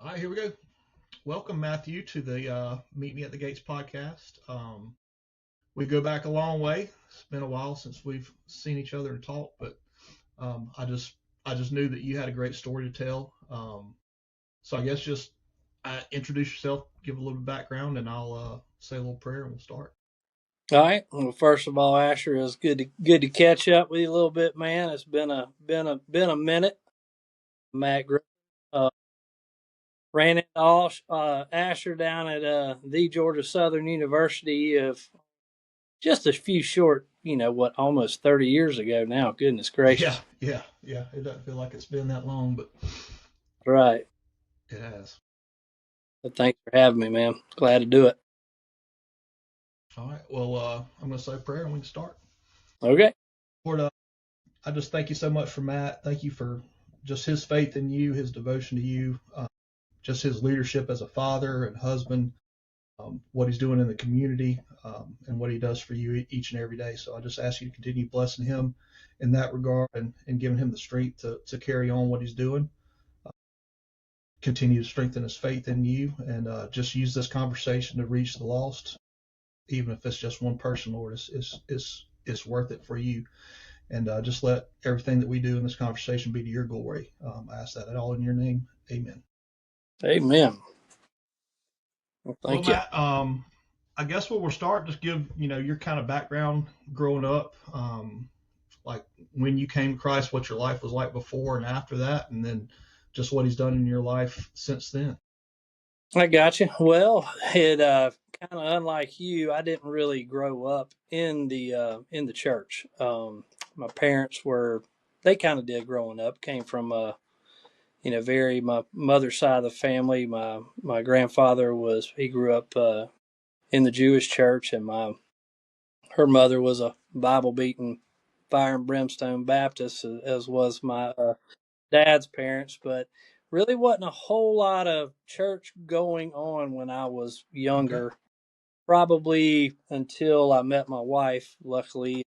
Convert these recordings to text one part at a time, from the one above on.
All right, here we go. Welcome, Matthew, to the Meet Me at the Gates podcast. We go back a long way. It's been a while since we've seen each other and talked, but I just knew that you had a great story to tell. So I guess just introduce yourself, give a little background, and I'll say a little prayer and we'll start. All right. Well, first of all, Asher, it's good to catch up with you a little bit, man. It's been a minute. Matt Griffin, uh, ran into Asher down at the Georgia Southern University of just a few short, almost 30 years ago now. Goodness Yeah, gracious! yeah. It doesn't feel like it's been that long, but Right. it has. But thanks for having me, man. Glad to do it. All right. Well, I'm going to say a prayer and we can start. Okay. Lord, I just thank you so much for Matt. Thank you for just his faith in you, his devotion to you, just his leadership as a father and husband, what he's doing in the community, and what he does for you each and every day. So I just ask you to continue blessing him in that regard and giving him the strength to carry on what he's doing. Continue to strengthen his faith in you and just use this conversation to reach the lost, even if it's just one person, Lord. It's worth it for you. And just let everything that we do in this conversation be to your glory. I ask that all in your name. Amen. Amen. Well, Well, thank you. Matt, I guess what we'll start, just give, your kind of background growing up, like when you came to Christ, what your life was like before and after that, and then just what he's done in your life since then. I got you. Well, it kind of unlike you. I didn't really grow up in the church. My parents were they kind of did growing up. Came from very my mother's side of the family. My grandfather he grew up in the Jewish church, and my her mother was a Bible beating fire and brimstone Baptist, as was my dad's parents, but really wasn't a whole lot of church going on when I was Okay. younger. Probably until I met my wife. Luckily,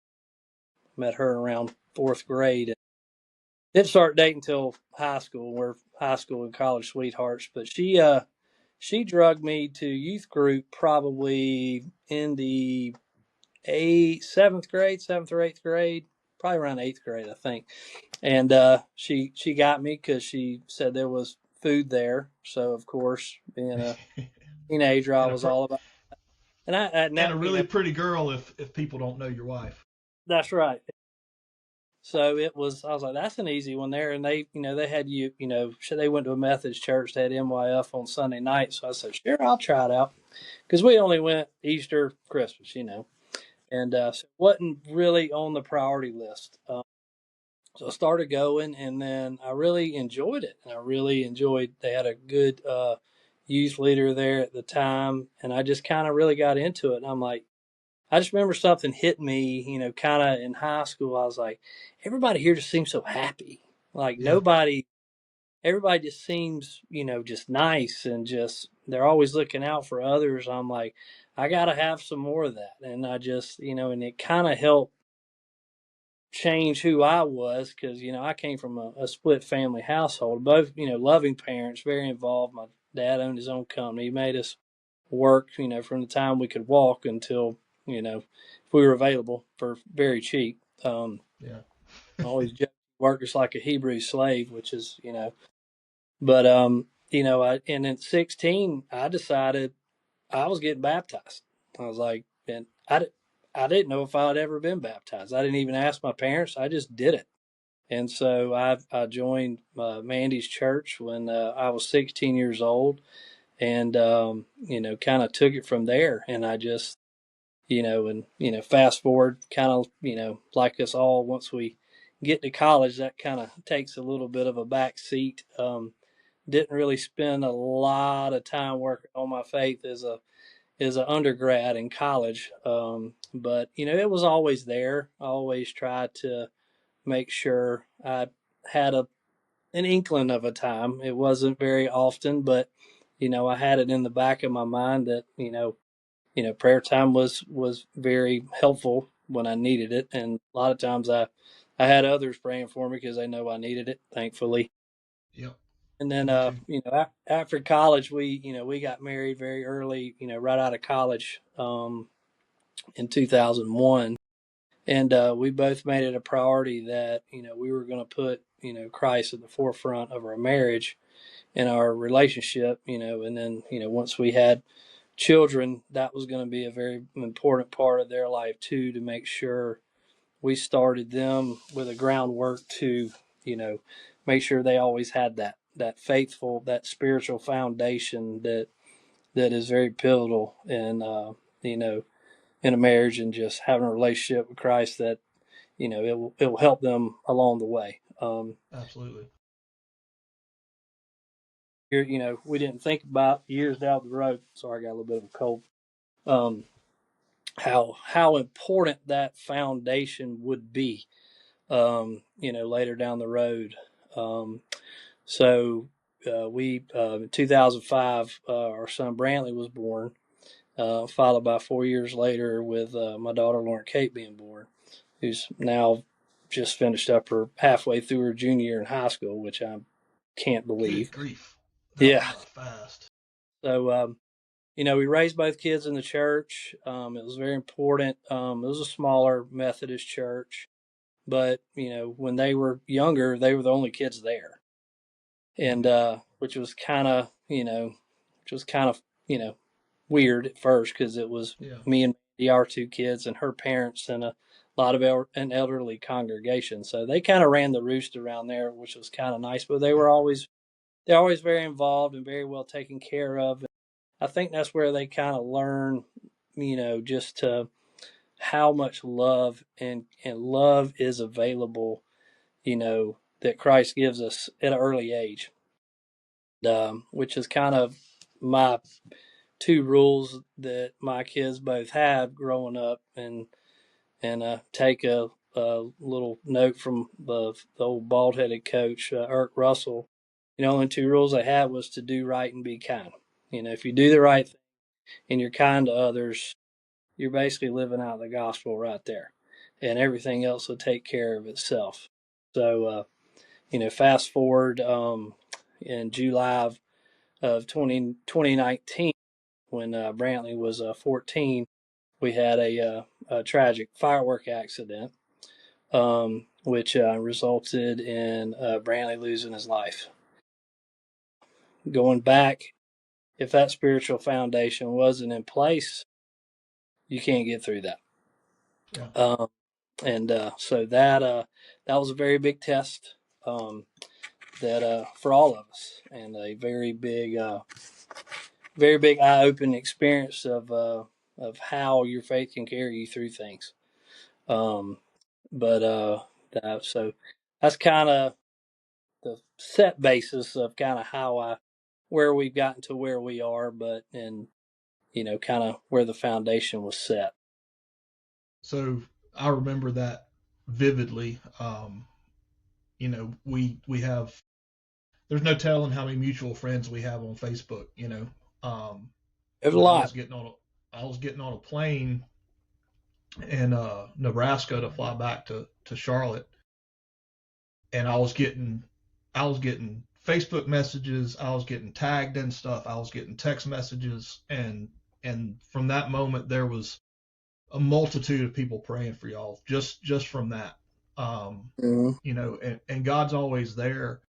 met her around fourth grade. Didn't start dating until high school. We're high school and college sweethearts. But she drugged me to youth group probably in the seventh or eighth grade, probably around eighth grade, I think. And she got me because she said there was food there. So of course, being a teenager, I and a was all about. And I and now a really pretty girl if people don't know your wife. that's right. So it was. I was like, that's an easy one there. And they had they went to a Methodist church. They had MYF on Sunday night. So I said, sure, I'll try it out because we only went Easter, Christmas. And so it wasn't really on the priority list. So I started going, and then I really enjoyed it. And I really enjoyed. They had a good youth leader there at the time, and I just kind of really got into it. And I'm like, I just remember something hit me, kind of in high school. I was like, everybody here just seems so happy. Like Yeah. everybody just seems, just nice and just they're always looking out for others. I'm like, I got to have some more of that, and I just, and it kind of helped change who I was because I came from a split family household, both loving parents, very involved. My dad owned his own company. He made us work, from the time we could walk until if we were available for very cheap. Yeah. I always joke, work is like a Hebrew slave, which is But and at 16, I decided I was getting baptized. I was like, and I didn't know if I'd ever been baptized. I didn't even ask my parents. I just did it. And so I joined Mandy's church when I was 16 years old, and kind of took it from there. And I just fast forward, kind of like us all, once we get to college, that kind of takes a little bit of a back seat. Didn't really spend a lot of time working on my faith as an undergrad in college, but it was always there. I always tried to make sure I had an inkling of a time. It wasn't very often, but I had it in the back of my mind that prayer time was very helpful when I needed it, and a lot of times I had others praying for me because they know I needed it. Thankfully. Yep. And then, Me too. after college, we got married very early, right out of college, in 2001. And we both made it a priority that, we were going to put, Christ at the forefront of our marriage and our relationship, and then, once we had children, that was going to be a very important part of their life too, to make sure we started them with a groundwork to, you know, make sure they always had that faithful, that spiritual foundation that is very pivotal in, you know, in a marriage, and just having a relationship with Christ that, it will help them along the way. Absolutely. We didn't think about years down the road. Sorry, I got a little bit of a cold. Um, how important that foundation would be, later down the road. Um, so we in 2005, our son Brantley was born, followed by 4 years later with my daughter Lauren Kate being born, who's now just finished up her halfway through her junior year in high school, which I can't Good believe. grief. That Yeah. went by fast. So we raised both kids in the church. It was very important. It was a smaller Methodist church, but when they were younger, they were the only kids there, and Hmm. which was kind of weird at first, because it was Yeah. me and Mandy, our two kids, and her parents, and a lot of an elderly congregation. So they kind of ran the roost around there, which was kind of nice. But they're always very involved and very well taken care of. I think that's where they kind of learn, just to how much love and love is available, that Christ gives us at an early age, which is kind of my two rules that my kids both have growing up, and take a little note from the old bald headed coach, Eric Russell. Only two rules they had was to do right and be kind. If you do the right thing and you're kind to others, you're basically living out the gospel right there, and everything else will take care of itself. So, fast forward, in July of 2019, when Brantley was 14, we had a tragic firework accident, which resulted in Brantley losing his life. Going back, if that spiritual foundation wasn't in place, you can't get through that. Yeah. Um, and so that was a very big test, that for all of us, and a very big eye opening experience of how your faith can carry you through things. Um, but so that's kind of the set basis of kind of how I where we've gotten to where we are, but and kind of where the foundation was set. So I remember that vividly. We have, there's no telling how many mutual friends we have on Facebook. There's a But lot. I was getting on a plane in Nebraska to fly back to Charlotte, and I was getting Facebook messages, I was getting tagged in stuff, I was getting text messages, and from that moment there was a multitude of people praying for y'all just from that. Um, Mm-hmm. and God's always there,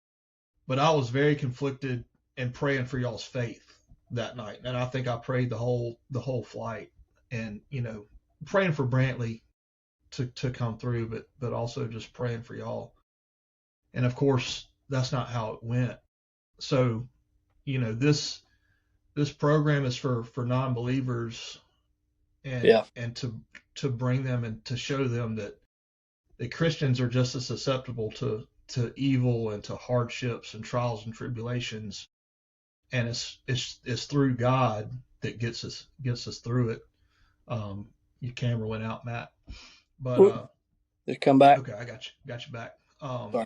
but I was very conflicted in praying for y'all's faith that night, and I think I prayed the whole flight, and praying for Brantley to come through, but also just praying for y'all. And of course, that's not how it went. So, this program is for non-believers, and Yeah. to bring them and to show them that Christians are just as susceptible to evil and to hardships and trials and tribulations, and it's through God that gets us through it. Your camera went out, Matt, but Whoop. Just come back. okay, I got you back. Sorry.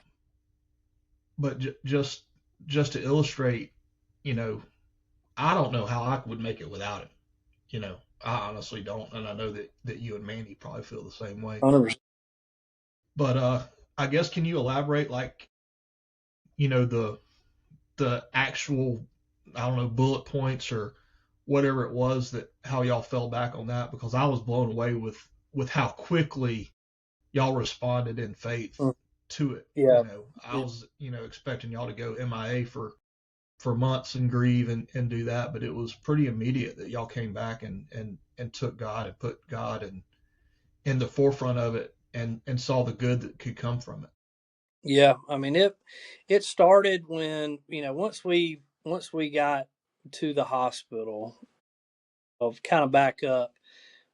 But just to illustrate, you know, I don't know how I would make it without him. I honestly don't, and I know that you and Mandy probably feel the same way. 100%. But I guess, can you elaborate, like, the the actual, I don't know, bullet points or whatever it was that how y'all fell back on that, because I was blown away with how quickly y'all responded in faith Mm. to it. Yeah. I was, expecting y'all to go MIA for months and grieve and do that, but it was pretty immediate that y'all came back and took God and put God in the forefront of it and saw the good that could come from it. Yeah. I mean, it started when, once we got to the hospital, of kind of back up,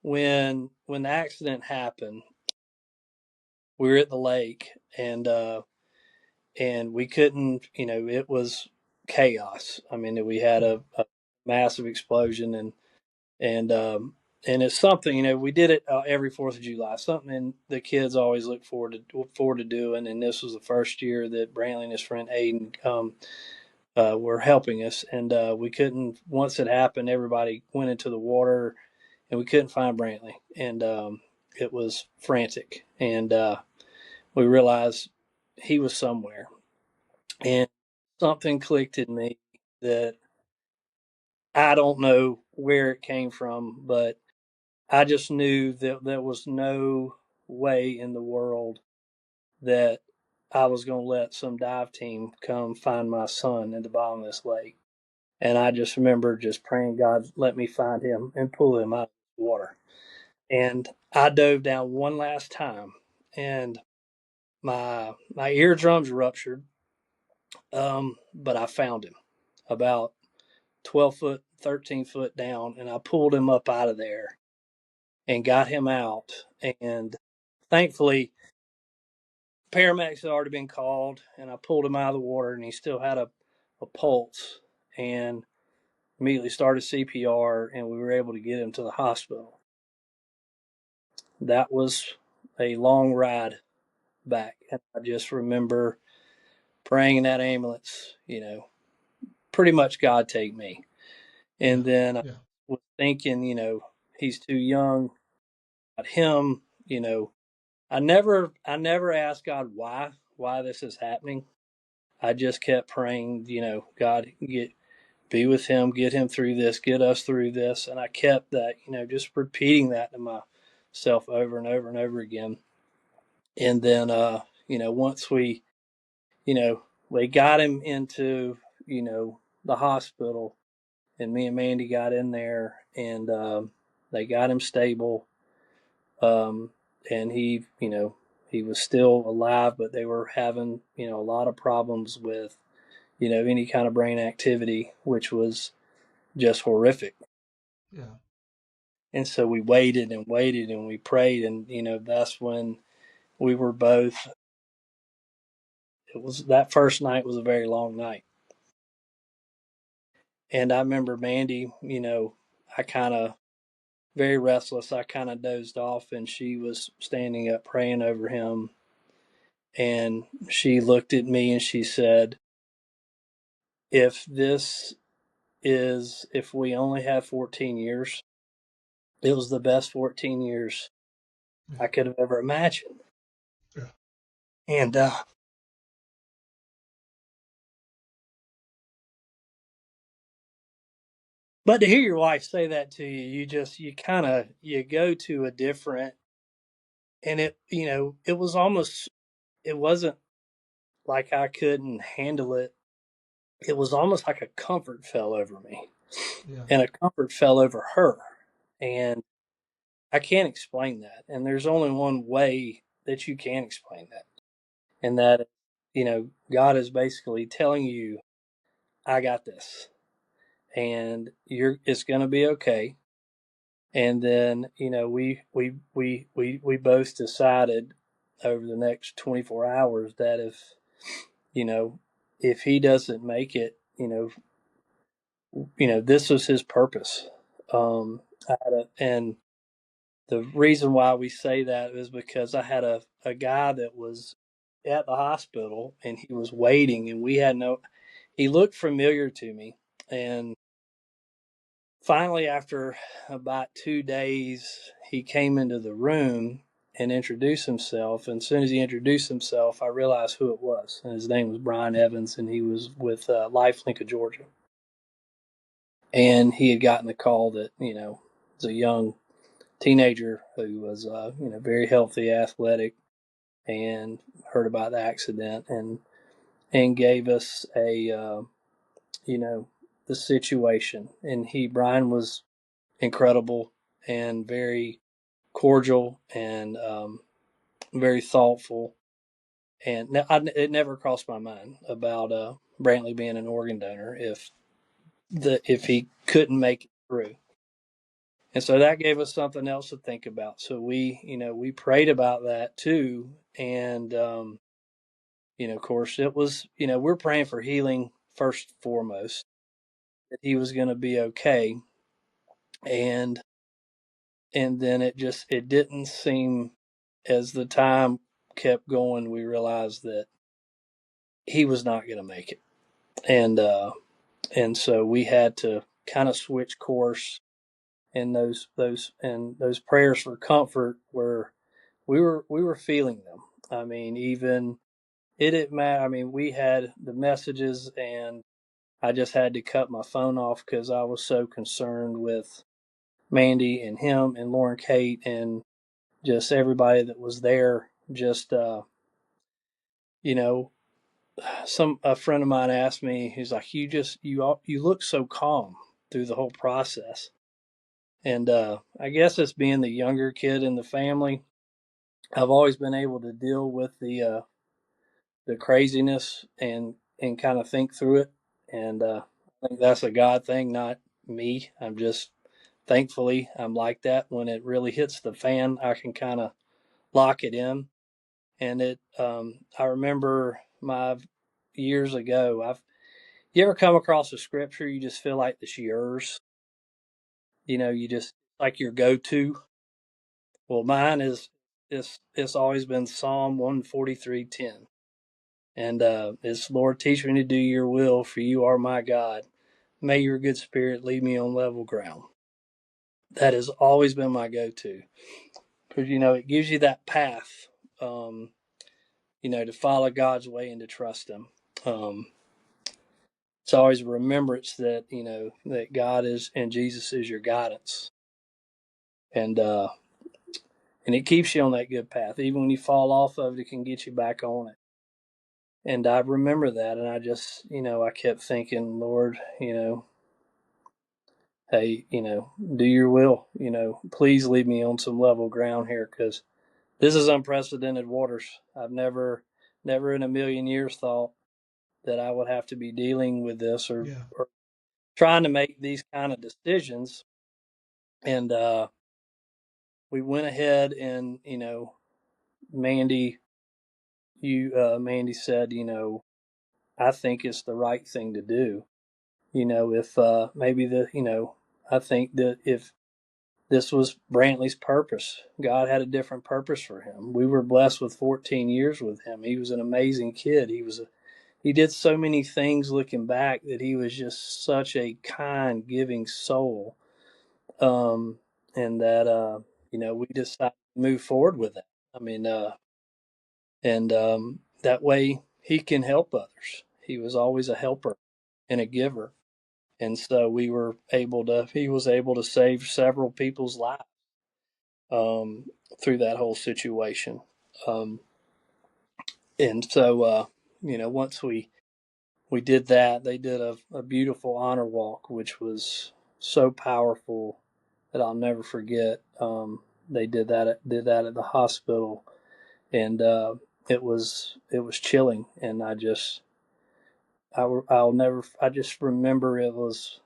when the accident happened, we were at the lake, and we couldn't, it was chaos. I mean, we had Yeah, a massive explosion, and and it's something, we did it every 4th of July, something the kids always look forward to doing. And this was the first year that Brantley and his friend Aiden were helping us, and we couldn't. Once it happened, everybody went into the water, and we couldn't find Brantley, and it was frantic, and we realized he was somewhere, and something clicked in me that I don't know where it came from, but I just knew that there was no way in the world that I was going to let some dive team come find my son in the bottom of this lake. And I just remember just praying, God, let me find him and pull him out of the water. And I dove down one last time, and my eardrums ruptured, but I found him about 12 foot, 13 foot down, and I pulled him up out of there and got him out. And thankfully, paramedics had already been called, and I pulled him out of the water, and he still had a pulse, and immediately started CPR, and we were able to get him to the hospital. That was a long ride back, and I just remember praying in that ambulance, pretty much, God, take me. And yeah, then I yeah, was thinking, he's too young. About him, I never asked God why this is happening. I just kept praying, God, be with him, get him through this, get us through this. And I kept that, just repeating that to myself over and over and over again. And then, once you know, we got him into, the hospital, and me and Mandy got in there, and they got him stable. Um, and he was still alive, but they were having, a lot of problems with, any kind of brain activity, which was just horrific. yeah, And so we waited and waited and we prayed, and that's when we were both. It was that first night was a very long night, and I remember Mandy. I kind of very restless. I kind of dozed off, and she was standing up praying over him, and she looked at me and she said, if we only have 14 years, it was the best 14 years yeah, I could have ever imagined. yeah, And but to hear your wife say that to you, you kind of you go to a different, and it was almost, it wasn't like I couldn't handle it. It was almost like a comfort fell over me, yeah, and a comfort fell over her, and I can't explain that. And there's only one way that you can explain that, and that, God is basically telling you, I got this, and it's going to be okay. And then, we both decided over the next 24 hours that you know if he doesn't make it, this was his purpose. And the reason why we say that is because I had a guy that was at the hospital, and he was waiting, and we had no, he looked familiar to me. And finally, after about 2 days, he came into the room, and introduce himself. And as soon as he introduced himself, I realized who it was. And his name was Brian Evans, and he was with Lifelink of Georgia. And he had gotten the call that, was a young teenager who was, very healthy, athletic, and heard about the accident and gave us the situation. And Brian was incredible and very cordial and very thoughtful. And it never crossed my mind about Brantley being an organ donor if he couldn't make it through. And so that gave us something else to think about. So we prayed about that too. And, of course, it was, we're praying for healing first and foremost, that he was going to be okay. And, and then it didn't seem, as the time kept going, we realized that he was not going to make it. And so we had to kind of switch course, and those prayers for comfort were we were feeling them. I mean, even it didn't matter. I mean, we had the messages, and I just had to cut my phone off because I was so concerned with Mandy and him and Lauren Kate and just everybody that was there. Just you know, a friend of mine asked me, he's like, you look so calm through the whole process. And I guess as being the younger kid in the family, I've always been able to deal with the craziness and kind of think through it. And I think that's a God thing, not me. I'm just thankfully I'm like that. When it really hits the fan, I can kind of lock it in. And I remember my years ago. You ever come across a scripture you just feel like it's yours? You just like your go-to. Well, mine is it's always been Psalm 143:10. And it's, Lord, teach me to do your will, for you are my God. May your good spirit lead me on level ground. That has always been my go-to because, it gives you that path, um, to follow God's way and to trust him. Um, it's always a remembrance that, that God is and Jesus is your guidance. And, and it keeps you on that good path. Even when you fall off of it, it can get you back on it. And I remember that. And I just, I kept thinking, Lord, hey, do your will, please lead me on some level ground here because this is unprecedented waters. I've never in a million years thought that I would have to be dealing with this Yeah. or trying to make these kind of decisions. And we went ahead and, Mandy, Mandy said, I think it's the right thing to do. If maybe I think that if this was Brantley's purpose, God had a different purpose for him. We were blessed with 14 years with him. He was an amazing kid. He did so many things looking back that he was just such a kind, giving soul. Um, and that, we decided to move forward with that. I mean, and that way he can help others. He was always a helper and a giver. And so he was able to save several people's lives um, through that whole situation. Um, and so, once we did that, they did a beautiful honor walk, which was so powerful that I'll never forget. They did that at the hospital, and it was chilling. And I just remember it was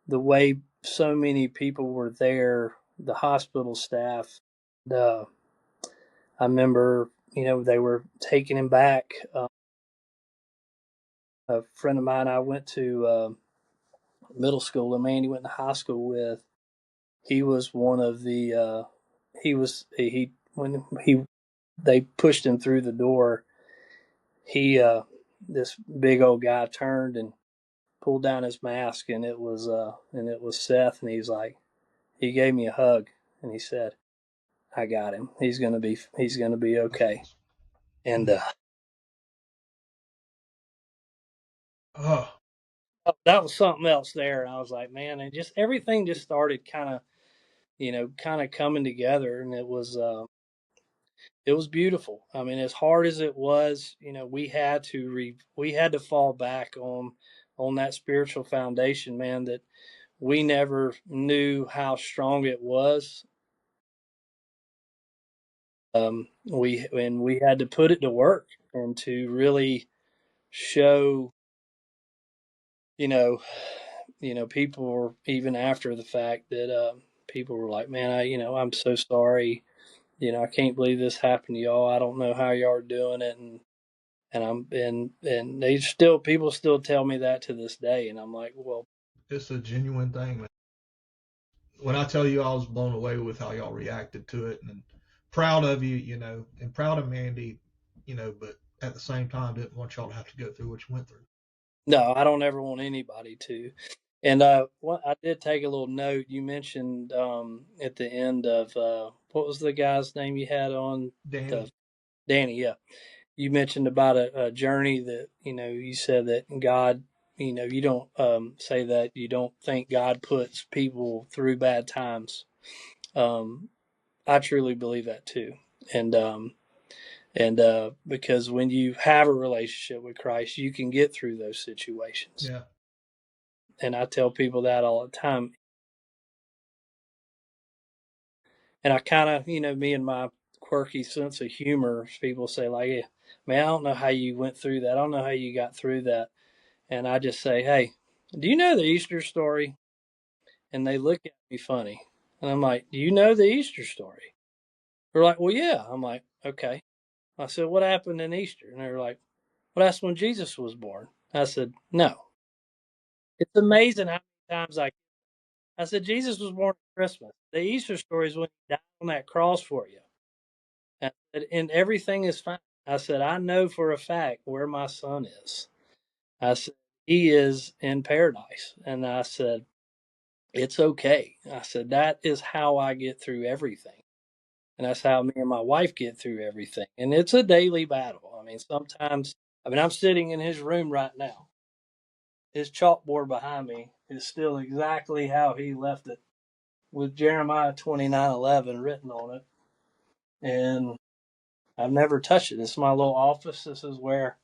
the way so many people were there, the hospital staff. Uh, I remember, they were taking him back. A friend of mine I went to middle school, and Mandy went to high school with. He was one of the. He when he they pushed him through the door. He this big old guy turned and pulled down his mask, and it was Seth, and he gave me a hug, and he said, I got him. He's gonna be That's okay. awesome. And Oh, that was something else there. And I was like, man, and just everything just started kind of, kind of coming together, and it was beautiful. I mean, as hard as it was, we had to fall back on that spiritual foundation, man, that we never knew how strong it was. We had to put it to work and to really show, you know, people were, even after the fact that people were like, man, I'm so sorry. I can't believe this happened to y'all. I don't know how y'all are doing it, and they still people still tell me that to this day, and I'm like, well, it's a genuine thing, man. When I tell you I was blown away with how y'all reacted to it, and proud of you, and proud of Mandy, but at the same time didn't want y'all to have to go through what you went through. no, I don't ever want anybody to. And what I did take a little note. You mentioned at the end of what was the guy's name you had on the Danny, Danny? Yeah, you mentioned about a journey that you said that God, you don't say that you don't think God puts people through bad times. Um, I truly believe that too, and because when you have a relationship with Christ, you can get through those situations. yeah, And I tell people that all the time. And I kind of, me and my quirky sense of humor, people say, like, yeah, man, I don't know how you went through that. I don't know how you got through that. And I just say, hey, do you know the Easter story? And they look at me funny. And I'm like, do you know the Easter story? They're like, well, yeah. I'm like, okay. I said, what happened in Easter? And they're like, well, that's when Jesus was born. I said, no. It's amazing how many times I said, Jesus was born at Christmas. The Easter story is when he died on that cross for you. And everything is fine. I said, I know for a fact where my son is. I said, he is in paradise. And I said, it's okay. I said, that is how I get through everything. And that's how me and my wife get through everything. And it's a daily battle. I mean, sometimes, I'm sitting in his room right now. His chalkboard behind me is still exactly how he left it, with Jeremiah 29:11 written on it. And I've never touched it. This is my little office. This is where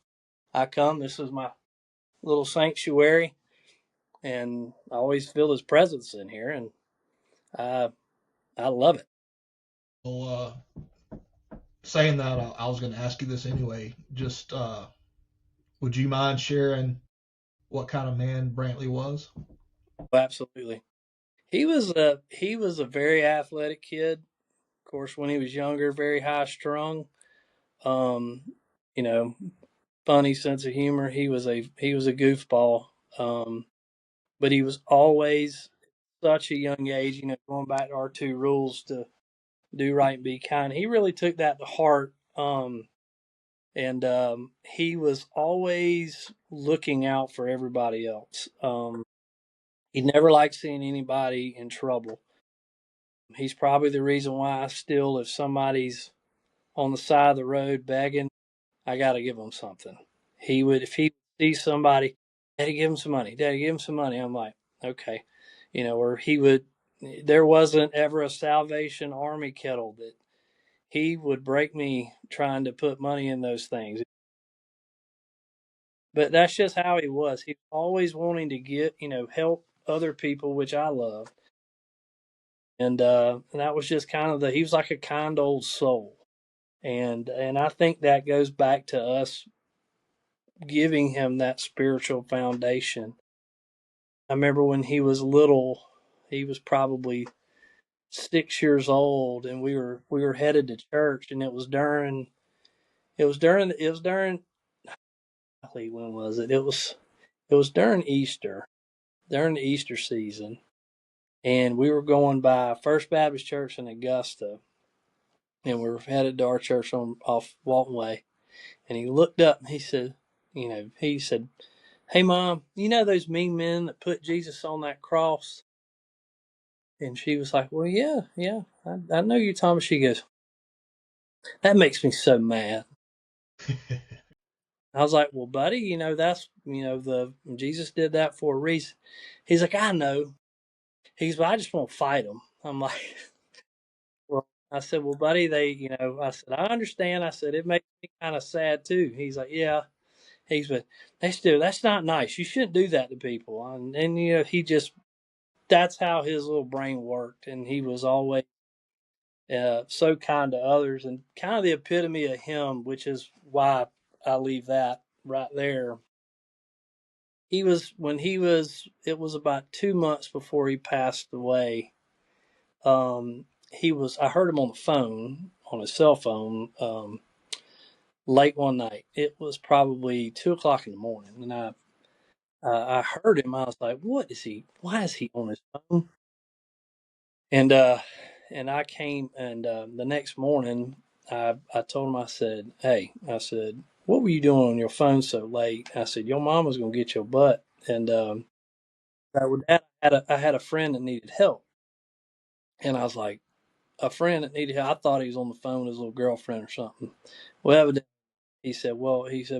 I come. This is my little sanctuary, and I always feel his presence in here, and I I love it. well, saying that, I was going to ask you this anyway. Just, would you mind sharing what kind of man Brantley was? Absolutely. He was a very athletic kid. Of course, when he was younger, very high strung. Um, you know, funny sense of humor. He was a goofball. Um, but he was always such a young age. Going back to our two rules to do right and be kind. He really took that to heart. And he was always looking out for everybody else. He never liked seeing anybody in trouble. He's probably the reason why I still, if somebody's on the side of the road begging, I got to give them something. If he sees somebody, Daddy, give him some money. Daddy, give him some money. I'm like, okay, or he would. There wasn't ever a Salvation Army kettle that he would break me trying to put money in those things. But that's just how he was. He was always wanting to help other people, which I love. And that was just kind of he was like a kind old soul. And I think that goes back to us giving him that spiritual foundation. I remember when he was little, he was probably 6 years old, and we were headed to church, and it was during when was it? It was during Easter, during the Easter season, and we were going by First Baptist Church in Augusta, and we were headed to our church on off Walton Way. And he looked up and he said, "Hey, Mom, you know those mean men that put Jesus on that cross?" And she was like, well, yeah, yeah, I know you're Thomas. She goes, that makes me so mad. I was like, well, buddy, that's, the Jesus did that for a reason. He's like, I know. But I just won't fight him. I'm like, well, I said, well, buddy, I said, I understand. I said, it makes me kind of sad too. He's like, yeah. But that's not nice. You shouldn't do that to people. And that's how his little brain worked. And he was always so kind to others and kind of the epitome of him, which is why I leave that right there. It was about 2 months before he passed away. I heard him on the phone, on his cell phone, late one night. It was probably 2 o'clock in the morning. And I heard him. I was like, why is he on his phone? And, I came and, the next morning I told him, I said, hey, I said, what were you doing on your phone so late? I said, your mom was going to get your butt. And, I had a friend that needed help. And I was like, a friend that needed help. I thought he was on the phone with his little girlfriend or something. Well, evidently, he said,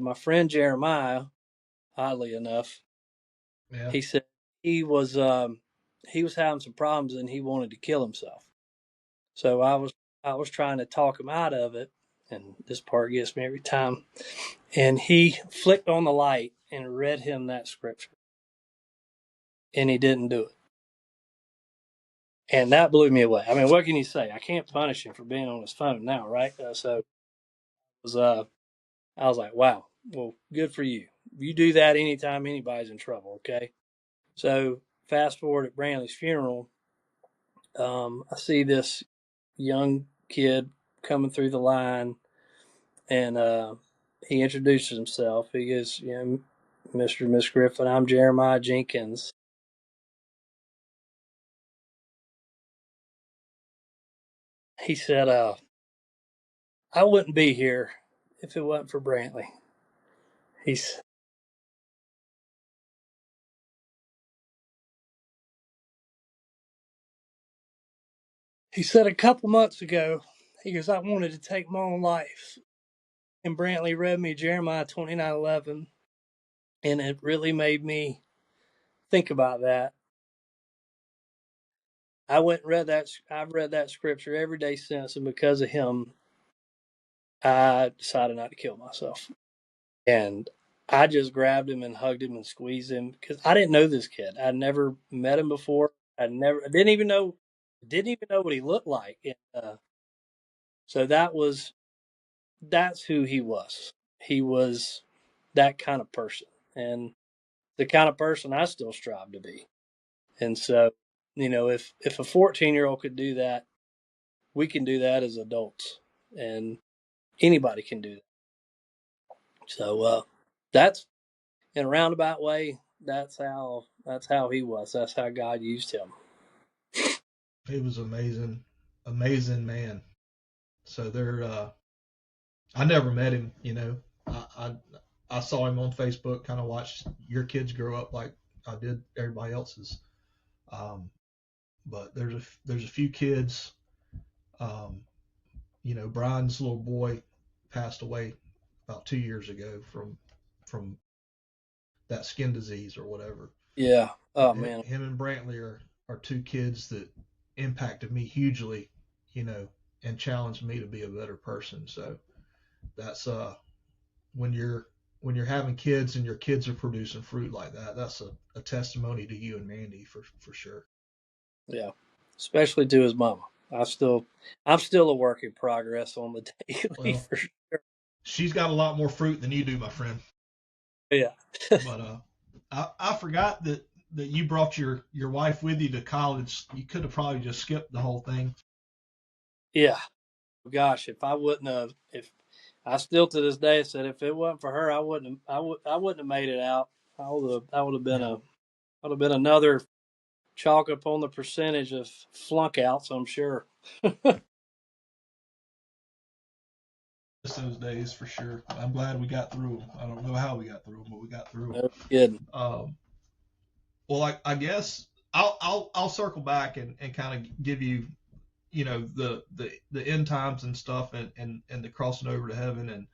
my friend Jeremiah, oddly enough, Yeah. he said he was having some problems and he wanted to kill himself. So I was trying to talk him out of it. And this part gets me every time. And he flicked on the light and read him that scripture. And he didn't do it. And that blew me away. I mean, what can you say? I can't punish him for being on his phone now, right? So it was I was like, wow, well, good for you. You do that anytime anybody's in trouble, okay? So fast forward at Brantley's funeral, I see this young kid coming through the line, and he introduces himself. He goes, Mr. and Miss Griffin, I'm Jeremiah Jenkins. He said, I wouldn't be here if it wasn't for Brantley. He's he said a couple months ago, he goes, I wanted to take my own life. And Brantley read me Jeremiah 29:11, and it really made me think about that. I went and read that. I've read that scripture every day since, and because of him, I decided not to kill myself. And I just grabbed him and hugged him and squeezed him because I didn't know this kid. I'd never met him before. I didn't even know what he looked like. And, so that's who he was. He was that kind of person, and the kind of person I still strive to be. And so, if a 14-year-old could do that, we can do that as adults, and anybody can do that. So that's in a roundabout way. That's how he was. That's how God used him. He was amazing, amazing man. So I never met him. I saw him on Facebook, kind of watched your kids grow up like I did everybody else's. Um, but there's a few kids. Um, Brian's little boy passed away about 2 years ago from that skin disease or whatever. Yeah. But Oh man. him and Brantley are two kids that impacted me hugely, you know, and challenged me to be a better person. So that's when you're when you're having kids and your kids are producing fruit like that, that's a testimony to you and Mandy for sure. Yeah. Especially to his mama. I'm still a work in progress on the daily Well, for sure. she's got a lot more fruit than you do, my friend. Yeah. But I forgot that you brought your wife with you to college. You could have probably just skipped the whole thing. Yeah. Gosh, if I wouldn't have, if I still to this day said if it wasn't for her, I wouldn't have made it out. I would have been Yeah, another chalk up on the percentage of flunk outs, I'm sure. just those days for sure. I'm glad we got through them. I don't know how we got through them, but we got through No kidding. them. Well, I guess I'll circle back and kind of give you, the end times and stuff, and the crossing over to heaven and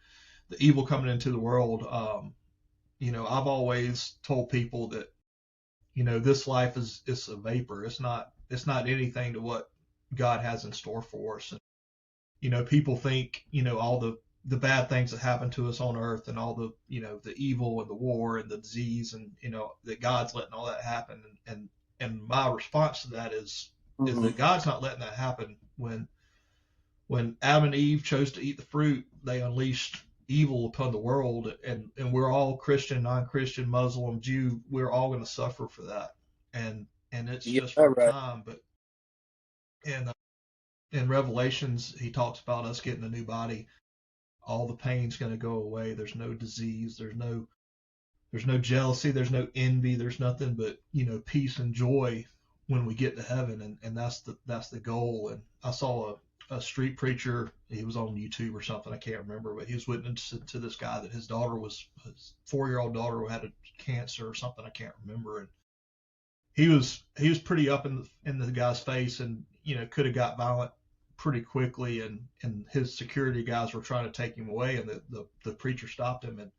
the evil coming into the world. I've always told people that, this life is a vapor. It's not anything to what God has in store for us. And people think, all the bad things that happen to us on earth, and all the evil and the war and the disease, and that God's letting all that happen. And my response to that is Mm-hmm. that God's not letting that happen. When Adam and Eve chose to eat the fruit, they unleashed evil upon the world, and we're all Christian, non-Christian, Muslim, Jew, we're all going to suffer for that. And it's Yeah, just for a right. time. But in Revelations, he talks about us getting a new body. All the pain's going to go away. There's no disease. There's no jealousy. There's no envy. There's nothing but peace and joy when we get to heaven. And that's the goal. And I saw a street preacher. He was on YouTube or something. I can't remember, but he was witnessing to this guy that his 4-year-old daughter had a cancer or something. I can't remember. And he was pretty up in the guy's face, and could have got violent pretty quickly, and his security guys were trying to take him away, and the preacher stopped him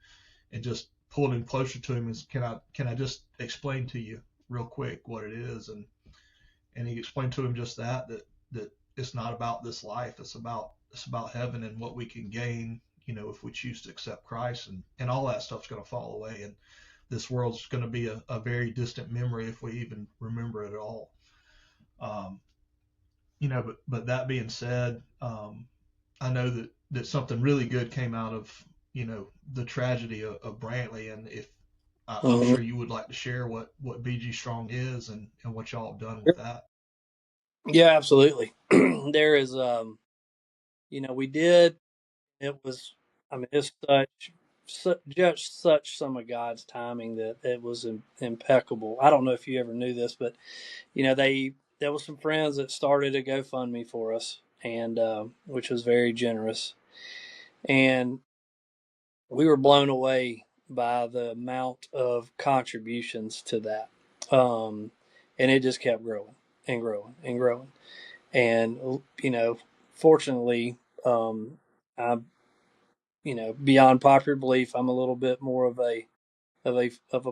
and just pulled him closer to him. And can I just explain to you real quick what it is? And he explained to him just that it's not about this life. It's about heaven and what we can gain, if we choose to accept Christ, and all that stuff's going to fall away. And this world's going to be a very distant memory if we even remember it at all. Um, but that being said, I know that something really good came out of the tragedy of Brantley. And if I'm Mm-hmm. sure you would like to share what BG Strong is, and what y'all have done with that. Yeah, absolutely. There is, we did. It was, I mean, it's just such some of God's timing that it was impeccable. I don't know if you ever knew this, but there was some friends that started a GoFundMe for us, and which was very generous, and we were blown away by the amount of contributions to that, and it just kept growing and growing and growing, and fortunately, I beyond popular belief, I'm a little bit more of a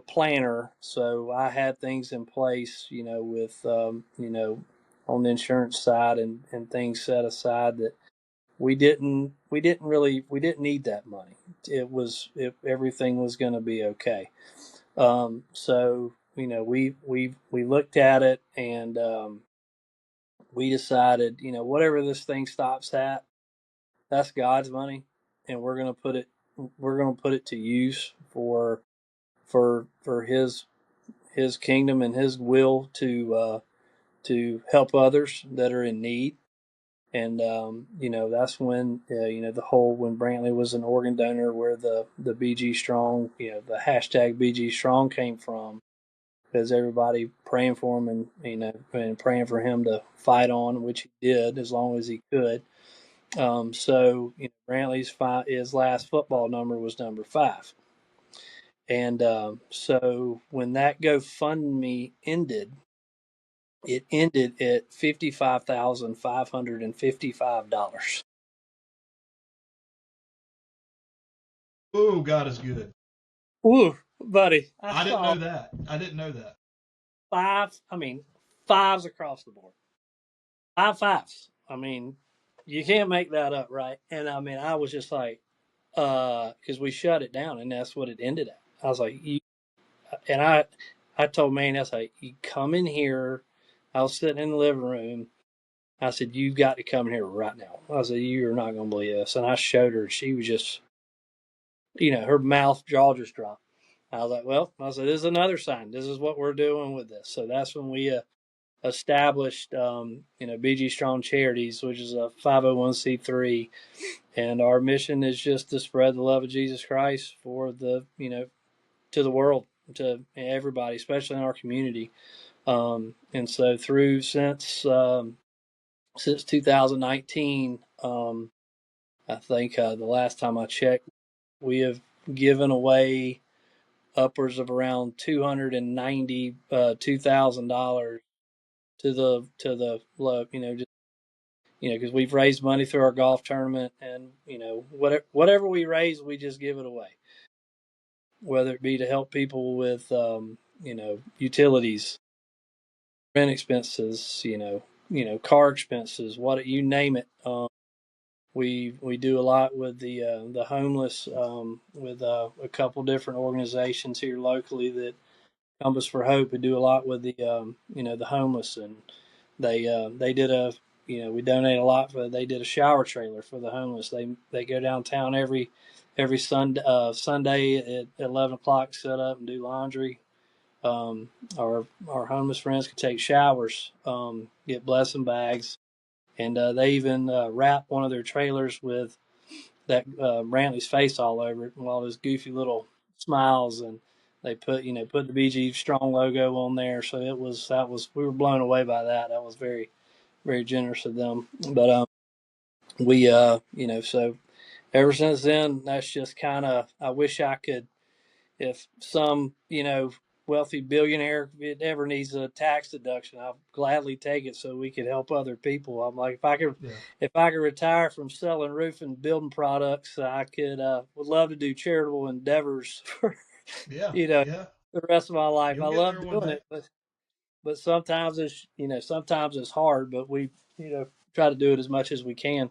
planner. So I had things in place, with on the insurance side, and things set aside that we didn't need that money. Everything was going to be okay. So we looked at it, and we decided, whatever this thing stops at, that's God's money, and we're going to put it to use for his kingdom and his will to help others that are in need. And that's when the whole when Brantley was an organ donor, where the BG Strong, the hashtag BG Strong came from, because everybody praying for him, and praying for him to fight on, which he did as long as he could. So his last football number was number 5. And so when that GoFundMe ended, it ended at $55,555. Oh, God is good. Woo, buddy! I I didn't saw know that. I didn't know that. five. I mean, fives across the board. 5 fives. I mean, you can't make that up, right? And I mean, I was just like, because we shut it down, and that's what it ended at. I was like, and I told Manny, I was like, you come in here. I was sitting in the living room. I said, you've got to come in here right now. I said, you're not going to believe this. And I showed her. She was just, her mouth, jaw just dropped. I was like, well, I said, this is another sign. This is what we're doing with this. So that's when we established, BG Strong Charities, which is a 501c3. And our mission is just to spread the love of Jesus Christ to the world, to everybody, especially in our community. And so since 2019, I think the last time I checked, we have given away upwards of around $292,000 to the just because we've raised money through our golf tournament, and whatever we raise, we just give it away, whether it be to help people with utilities, rent expenses, car expenses, what you name it. We do a lot with the homeless, with a couple different organizations here locally that Compass for Hope. We do a lot with the homeless, and they did we donate a lot for. They did a shower trailer for the homeless. They go downtown every Sunday at 11 o'clock, set up and do laundry. Our homeless friends could take showers, get blessing bags, and they even wrap one of their trailers with that Brantley's face all over it, and all those goofy little smiles, and they put the BG Strong logo on there. So that was we were blown away by that. That was very, very generous of them. But we so ever since then, that's just kind of, I wish I could, if some wealthy billionaire, if it ever needs a tax deduction, I'll gladly take it so we could help other people. I'm like, Yeah. if I could retire from selling roof and building products, I could would love to do charitable endeavors for Yeah. you know Yeah. the rest of my life. You'll I get love there one doing day. it, but sometimes it's hard, but we try to do it as much as we can.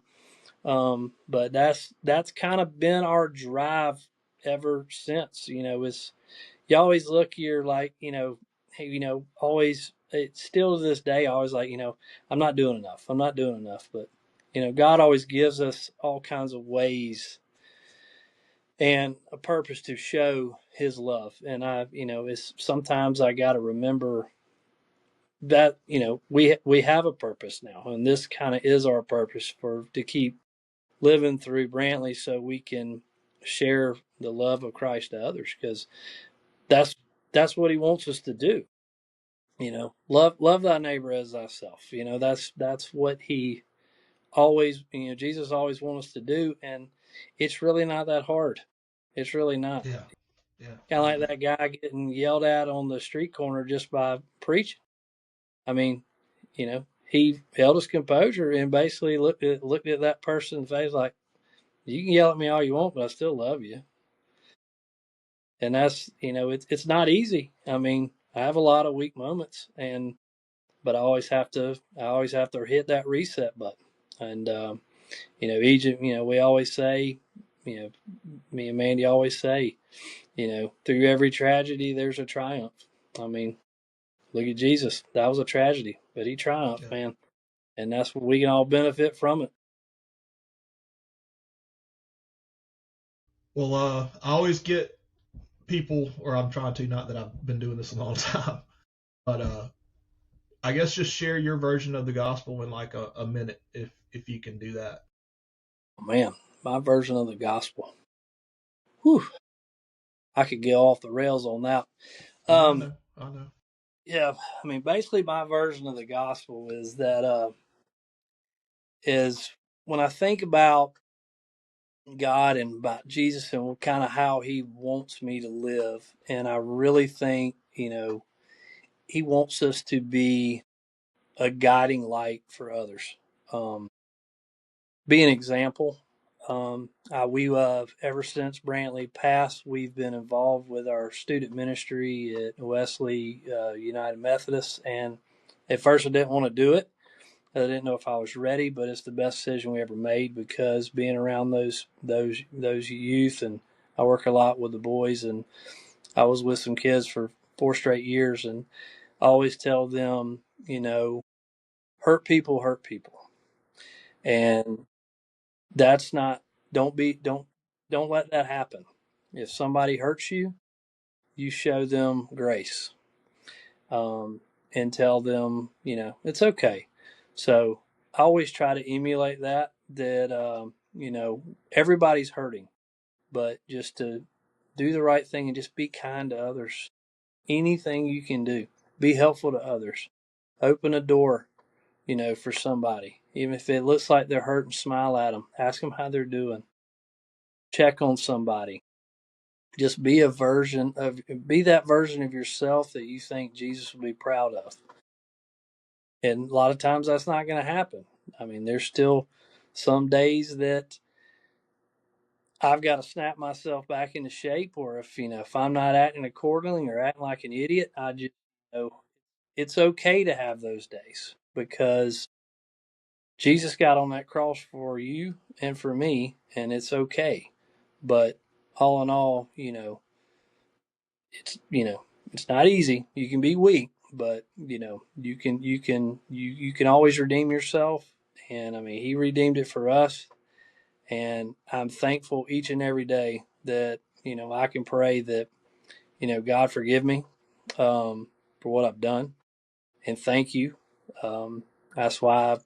But that's kind of been our drive ever since. It's, you always look, you're like, hey, always, it's still to this day, I always like, I'm not doing enough. I'm not doing enough. But, God always gives us all kinds of ways and a purpose to show his love. And it's sometimes I got to remember that, we have a purpose now. And this kind of is our purpose, to keep living through Brantley so we can share the love of Christ to others, because that's what he wants us to do. Love thy neighbor as thyself. That's what he always, Jesus always wants us to do, and it's really not that hard. It's really not. Yeah. Yeah. Kind of like that guy getting yelled at on the street corner just by preaching. I mean, he held his composure and basically looked at that person's face like, you can yell at me all you want, but I still love you. And that's, it's not easy. I mean, I have a lot of weak moments, but I always have to hit that reset button. And Egypt, we always say, you know me and Mandy always say, through every tragedy there's a triumph. I mean, look at Jesus. That was a tragedy, but he triumphed, Yeah. man. And that's what we can all benefit from it. Well, I always get people, or I'm trying to, not that I've been doing this a long time, but I guess just share your version of the gospel in like a minute, if you can do that. Oh, man, my version of the gospel. Whew, I could get off the rails on that. Yeah, I Um, know. I know. yeah, I mean, basically, my version of the gospel is that is when I think about God and about Jesus and kind of how He wants me to live, and I really think He wants us to be a guiding light for others, be an example. We ever since Brantley passed, we've been involved with our student ministry at Wesley United Methodist, and at first I didn't want to do it. I didn't know if I was ready, but it's the best decision we ever made, because being around those youth, and I work a lot with the boys, and I was with some kids for 4 straight years, and I always tell them, hurt people, and that's not, don't let that happen. If somebody hurts you, you show them grace, um, and tell them, it's okay. So I always try to emulate that everybody's hurting, but just to do the right thing and just be kind to others. Anything you can do, be helpful to others, open a door, for somebody, even if it looks like they're hurting, smile at them, ask them how they're doing, check on somebody. Just be that version of yourself that you think Jesus will be proud of. And a lot of times that's not going to happen. I mean, there's still some days that I've got to snap myself back into shape, or if I'm not acting accordingly or acting like an idiot, I just it's okay to have those days because Jesus got on that cross for you and for me, and it's okay. But all in all, it's not easy. You can be weak, but you can always redeem yourself. And I mean, He redeemed it for us, and I'm thankful each and every day that I can pray that God forgive me for what I've done, and thank you. That's why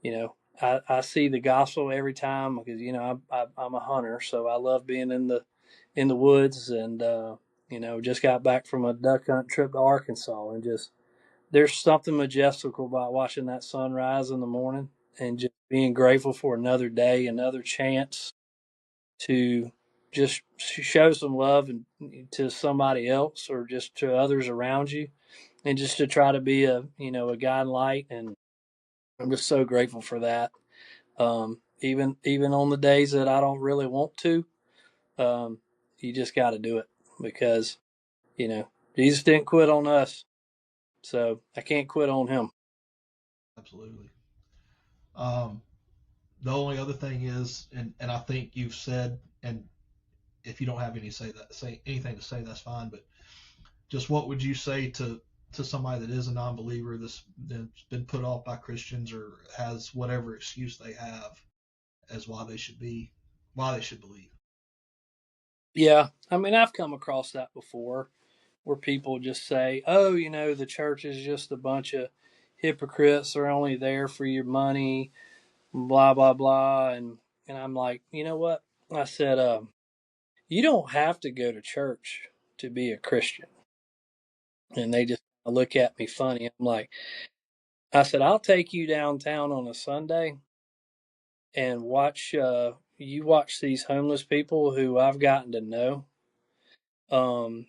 you know I see the gospel every time because I'm a hunter, so I love being in the woods, and just got back from a duck hunt trip to Arkansas, and just there's something majestical about watching that sunrise in the morning and just being grateful for another day, another chance to just show some love and to somebody else or just to others around you, and just to try to be a guiding light. And I'm just so grateful for that. Even on the days that I don't really want to, um, you just got to do it because Jesus didn't quit on us, so I can't quit on him. Absolutely. Um, the only other thing is, and I think you've said, and if you don't have say anything to say, that's fine. But just what would you say to somebody that is a non-believer that's been put off by Christians or has whatever excuse they have as why they should believe? Yeah, I mean, I've come across that before, where people just say, "Oh, the church is just a bunch of hypocrites. They're only there for your money, blah blah blah." And I'm like, you know what? I said, you don't have to go to church to be a Christian. And they just look at me funny. I'm like, I said, I'll take you downtown on a Sunday and watch these homeless people who I've gotten to know, um,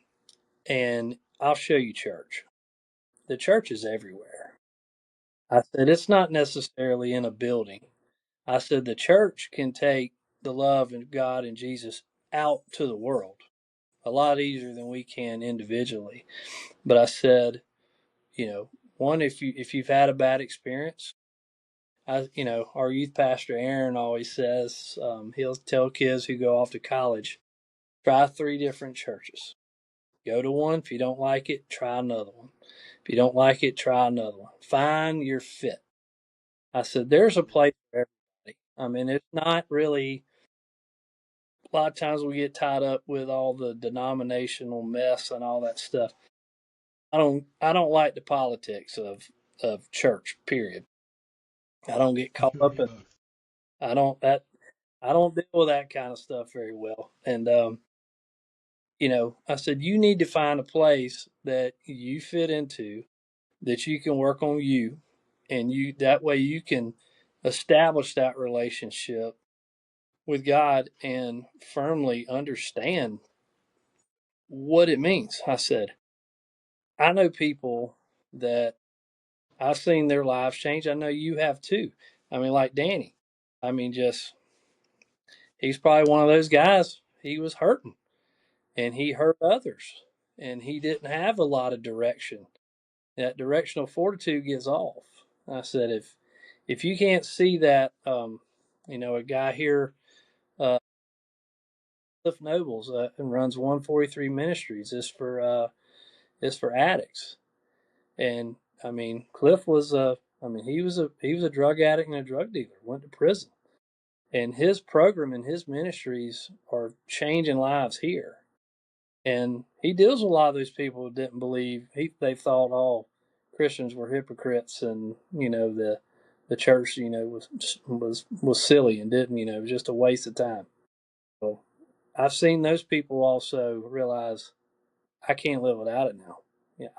and I'll show you church. The church is everywhere. I said, it's not necessarily in a building. I said, the church can take the love of God and Jesus out to the world a lot easier than we can individually. But I said, one, if you've had a bad experience, our youth pastor Aaron always says, he'll tell kids who go off to college, try 3 different churches. Go to one. If you don't like it, try another one. If you don't like it, try another one. Find your fit. I said, there's a place for everybody. I mean, it's not really, a lot of times we get tied up with all the denominational mess and all that stuff. I don't like the politics of church, period. I don't get caught You and up me in, both. I don't that I don't deal with that kind of stuff very well. And I said you need to find a place that you fit into, that you can work on you, and you that way you can establish that relationship with God and firmly understand what it means. I said, I know people that I've seen their lives change. I know you have too. I mean, like Danny. I mean, just he's probably one of those guys. He was hurting and he hurt others and he didn't have a lot of direction. That directional fortitude gets off. I said, if you can't see that, a guy here, uh, Cliff Nobles, and runs 143 Ministries, is for addicts. And I mean, Cliff he was a drug addict and a drug dealer. Went to prison, and his program and his ministries are changing lives here. And he deals with a lot of those people who didn't believe. They thought all Christians were hypocrites, and the church was silly and didn't it was just a waste of time. So I've seen those people also realize I can't live without it now.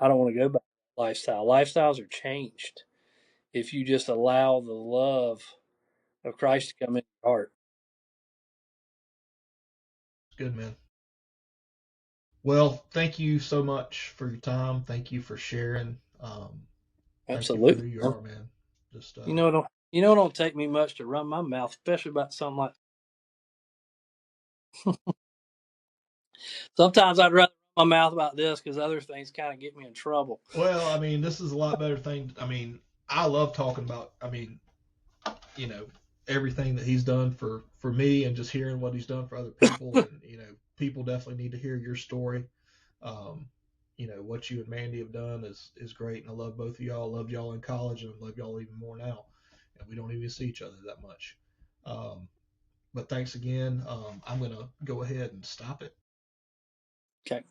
I don't want to go back to that lifestyle. Lifestyles are changed if you just allow the love of Christ to come into your heart. It's good, man. Well, thank you so much for your time. Thank you for sharing. Thank you for Absolutely. who you are, man. Just It don't take me much to run my mouth, especially about something like. Sometimes I'd rather run my mouth about this because other things kind of get me in trouble. well, I mean, this is a lot better thing. I mean, I love talking about. I mean, you know, everything that he's done for me, and just hearing what he's done for other people, and people definitely need to hear your story. Um, what you and Mandy have done is great, and I love both of y'all. I loved y'all in college, and I love y'all even more now. And we don't even see each other that much. Um, but thanks again. I'm gonna go ahead and stop it. Okay.